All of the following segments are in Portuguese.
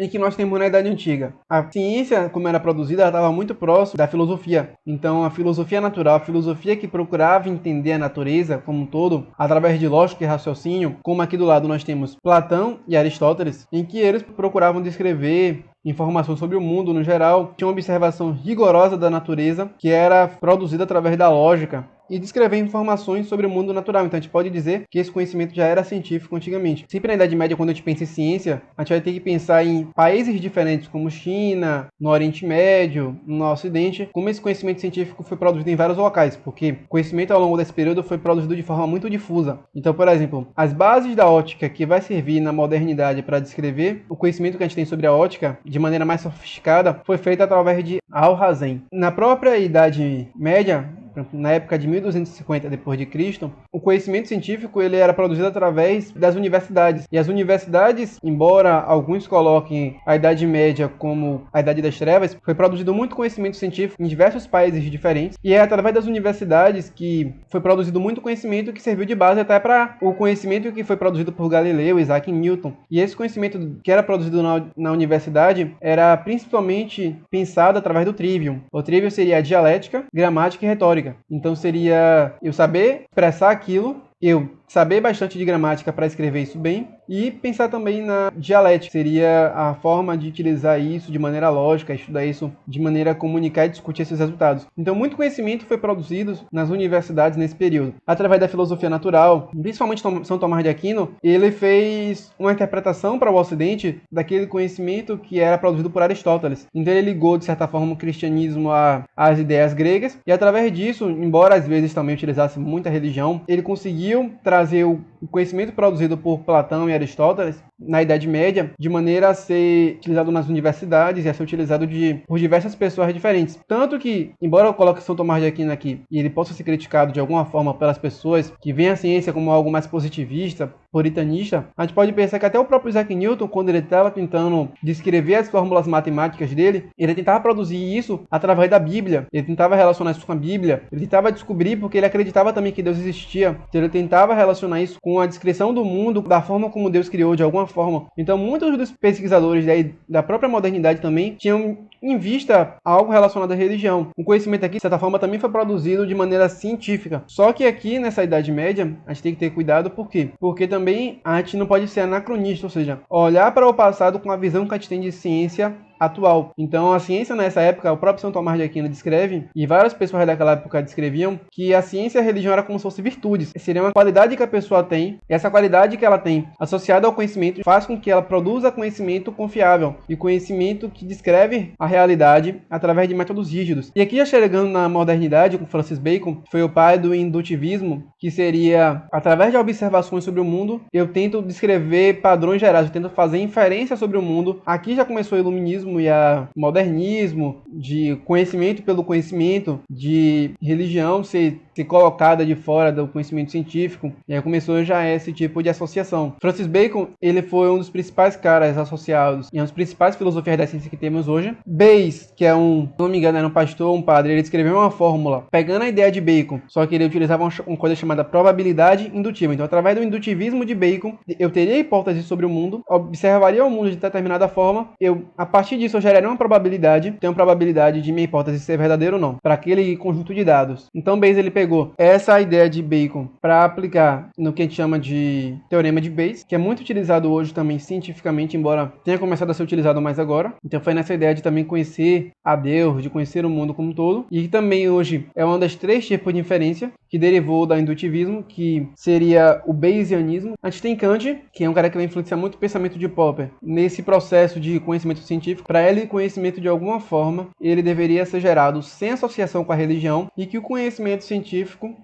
em que nós temos na Idade Antiga. A ciência, como era produzida, estava muito próximo da filosofia. Então, a filosofia natural, a filosofia que procurava entender a natureza como um todo, através de lógica e raciocínio, como aqui do lado nós temos Platão e Aristóteles, em que eles procuravam descrever informações sobre o mundo no geral, tinha uma observação rigorosa da natureza, que era produzida através da lógica, e descrever informações sobre o mundo natural. Então a gente pode dizer que esse conhecimento já era científico antigamente. Sempre na Idade Média, quando a gente pensa em ciência, a gente vai ter que pensar em países diferentes, como China, no Oriente Médio, no Ocidente, como esse conhecimento científico foi produzido em vários locais, porque o conhecimento ao longo desse período foi produzido de forma muito difusa. Então, por exemplo, as bases da ótica que vai servir na modernidade para descrever o conhecimento que a gente tem sobre a ótica de maneira mais sofisticada foi feita através de Alhazen. Na própria Idade Média, na época de 1250 depois de Cristo, o conhecimento científico ele era produzido através das universidades. E as universidades, embora alguns coloquem a Idade Média como a Idade das Trevas, foi produzido muito conhecimento científico em diversos países diferentes. E é através das universidades que foi produzido muito conhecimento que serviu de base até para o conhecimento que foi produzido por Galileu, Isaac Newton. E esse conhecimento que era produzido na universidade era principalmente pensado através do trivium. O trivium seria a dialética, gramática e retórica. Então seria eu saber expressar aquilo, eu saber bastante de gramática para escrever isso bem e pensar também na dialética, seria a forma de utilizar isso de maneira lógica, estudar isso de maneira a comunicar e discutir esses resultados. Então muito conhecimento foi produzido nas universidades nesse período. Através da filosofia natural, principalmente São Tomás de Aquino, ele fez uma interpretação para o Ocidente daquele conhecimento que era produzido por Aristóteles. Então ele ligou de certa forma o cristianismo às ideias gregas e através disso, embora às vezes também utilizasse muita religião, ele conseguiu trazer o conhecimento produzido por Platão e Aristóteles na Idade Média de maneira a ser utilizado nas universidades e a ser utilizado por diversas pessoas diferentes. Tanto que, embora eu coloque São Tomás de Aquino aqui e ele possa ser criticado de alguma forma pelas pessoas que veem a ciência como algo mais positivista, puritanista, a gente pode pensar que até o próprio Isaac Newton, quando ele estava tentando descrever as fórmulas matemáticas dele, ele tentava produzir isso através da Bíblia, ele tentava relacionar isso com a Bíblia, ele tentava descobrir porque ele acreditava também que Deus existia, então ele tentava relacionar isso com a descrição do mundo, da forma como Deus criou de alguma forma. Então muitos dos pesquisadores da própria modernidade também tinham em vista algo relacionado à religião. O conhecimento aqui, de certa forma, também foi produzido de maneira científica. Só que aqui, nessa Idade Média, a gente tem que ter cuidado, por quê? Porque também a gente não pode ser anacronista, ou seja, olhar para o passado com a visão que a gente tem de ciência atual. Então a ciência nessa época, o próprio São Tomás de Aquino descreve, e várias pessoas daquela época descreviam, que a ciência e a religião era como se fossem virtudes. Seria uma qualidade que a pessoa tem, e essa qualidade que ela tem, associada ao conhecimento, faz com que ela produza conhecimento confiável, e conhecimento que descreve a realidade através de métodos rígidos. E aqui já chegando na modernidade, com Francis Bacon, que foi o pai do indutivismo, que seria, através de observações sobre o mundo, eu tento descrever padrões gerais, eu tento fazer inferência sobre o mundo. Aqui já começou o iluminismo e a modernismo, de conhecimento pelo conhecimento, de religião ser colocada de fora do conhecimento científico, e aí começou já esse tipo de associação. Francis Bacon, ele foi um dos principais caras associados em uma das principais filosofias da ciência que temos hoje. Bayes, que é se não me engano, era um pastor, um padre, ele escreveu uma fórmula, pegando a ideia de Bacon, só que ele utilizava uma coisa chamada probabilidade indutiva. Então, através do indutivismo de Bacon, eu teria hipóteses sobre o mundo, observaria o mundo de determinada forma, a partir disso eu geraria uma probabilidade, tem uma probabilidade de minha hipótese ser verdadeira ou não, para aquele conjunto de dados. Então, Bayes, ele pegou essa ideia de Bacon para aplicar no que a gente chama de teorema de Bayes, que é muito utilizado hoje também cientificamente, embora tenha começado a ser utilizado mais agora. Então foi nessa ideia de também conhecer a Deus, de conhecer o mundo como um todo, e que também hoje é uma das 3 tipos de inferência que derivou da indutivismo, que seria o Bayesianismo. A gente tem Kant, que é um cara que vai influenciar muito o pensamento de Popper nesse processo de conhecimento científico. Para ele, conhecimento de alguma forma, ele deveria ser gerado sem associação com a religião, e que o conhecimento científico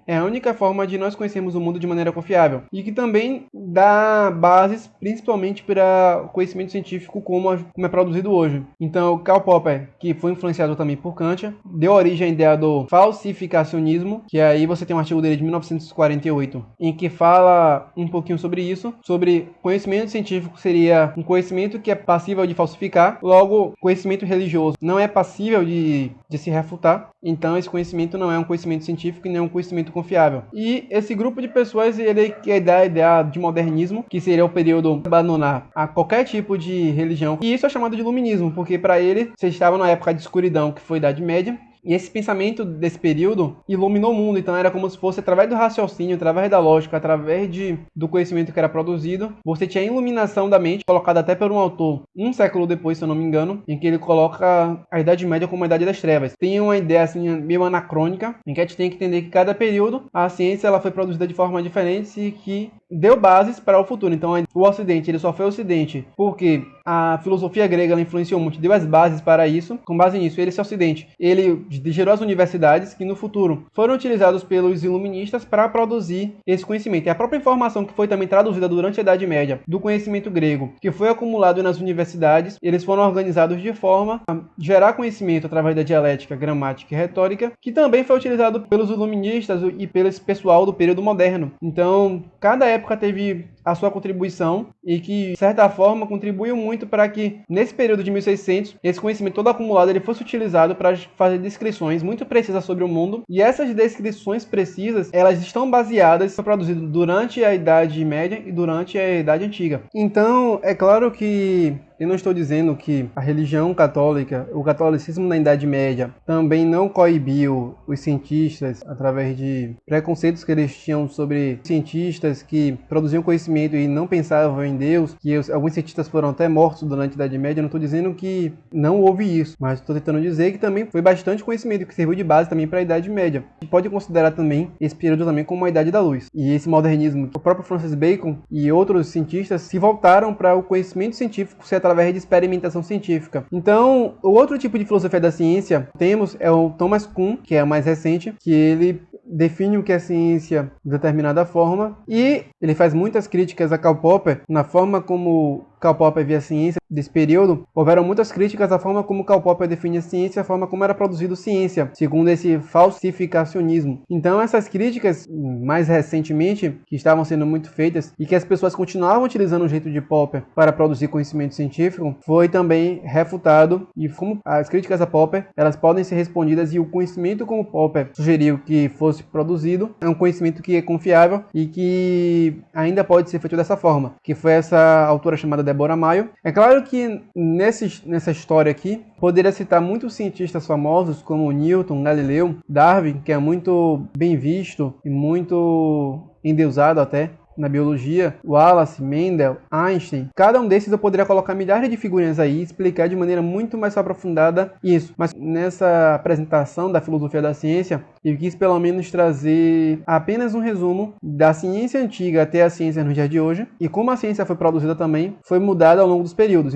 é a única forma de nós conhecermos o mundo de maneira confiável, e que também dá bases principalmente para o conhecimento científico como é produzido hoje. Então, Karl Popper, que foi influenciado também por Kant, deu origem à ideia do falsificacionismo, que aí você tem um artigo dele de 1948, em que fala um pouquinho sobre isso, sobre conhecimento científico seria um conhecimento que é passível de falsificar, logo, conhecimento religioso não é passível de se refutar, então esse conhecimento não é um conhecimento científico e nem um conhecimento confiável. E esse grupo de pessoas, ele quer dar a ideia de modernismo, que seria o período de abandonar a qualquer tipo de religião, e isso é chamado de iluminismo, porque para ele, você estava na época de escuridão, que foi a Idade Média, e esse pensamento desse período iluminou o mundo, então era como se fosse através do raciocínio, através da lógica, através do conhecimento que era produzido, você tinha a iluminação da mente, colocada até por um autor, um século depois, se eu não me engano, em que ele coloca a Idade Média como a Idade das Trevas. Tem uma ideia assim, meio anacrônica, em que a gente tem que entender que cada período, a ciência ela foi produzida de forma diferente e que deu bases para o futuro. Então o Ocidente, ele só foi Ocidente porque a filosofia grega ela influenciou muito, deu as bases para isso. Com base nisso, esse Ocidente, ele gerou as universidades que no futuro foram utilizados pelos iluministas para produzir esse conhecimento. E a própria informação que foi também traduzida durante a Idade Média do conhecimento grego, que foi acumulado nas universidades, eles foram organizados de forma a gerar conhecimento através da dialética, gramática e retórica, que também foi utilizado pelos iluministas e pelo pessoal do período moderno. Então, cada época teve a sua contribuição e que, de certa forma, contribuiu muito para que, nesse período de 1600, esse conhecimento todo acumulado ele fosse utilizado para fazer descrições muito precisas sobre o mundo. E essas descrições precisas, elas estão baseadas, foi produzido durante a Idade Média e durante a Idade Antiga. Então, é claro que eu não estou dizendo que a religião católica, o catolicismo na Idade Média, também não coibiu os cientistas através de preconceitos que eles tinham sobre cientistas que produziam conhecimento e não pensavam em Deus, que alguns cientistas foram até mortos durante a Idade Média. Eu não estou dizendo que não houve isso, mas estou tentando dizer que também foi bastante conhecimento que serviu de base também para a Idade Média. A gente pode considerar também esse período também como a Idade da Luz. E esse modernismo, o próprio Francis Bacon e outros cientistas se voltaram para o conhecimento científico ser através de experimentação científica. Então, o outro tipo de filosofia da ciência temos é o Thomas Kuhn, que é o mais recente, que ele define o que é ciência de determinada forma e ele faz muitas críticas a Karl Popper na forma como Karl Popper via a ciência desse período. Houveram muitas críticas à forma como Karl Popper define a ciência, a forma como era produzido ciência, segundo esse falsificacionismo. Então essas críticas, mais recentemente, que estavam sendo muito feitas e que as pessoas continuavam utilizando o jeito de Popper para produzir conhecimento científico, foi também refutado. E como as críticas a Popper, elas podem ser respondidas e o conhecimento como Popper sugeriu que fosse produzido é um conhecimento que é confiável e que ainda pode ser feito dessa forma, que foi essa autora chamada Deborah Mayo. É claro que nessa história aqui, poderia citar muitos cientistas famosos como Newton, Galileu, Darwin, que é muito bem visto e muito endeusado até na biologia, Wallace, Mendel, Einstein. Cada um desses eu poderia colocar milhares de figurinhas aí e explicar de maneira muito mais aprofundada isso. Mas nessa apresentação da filosofia da ciência, eu quis pelo menos trazer apenas um resumo da ciência antiga até a ciência no dia de hoje e como a ciência foi produzida também, foi mudada ao longo dos períodos.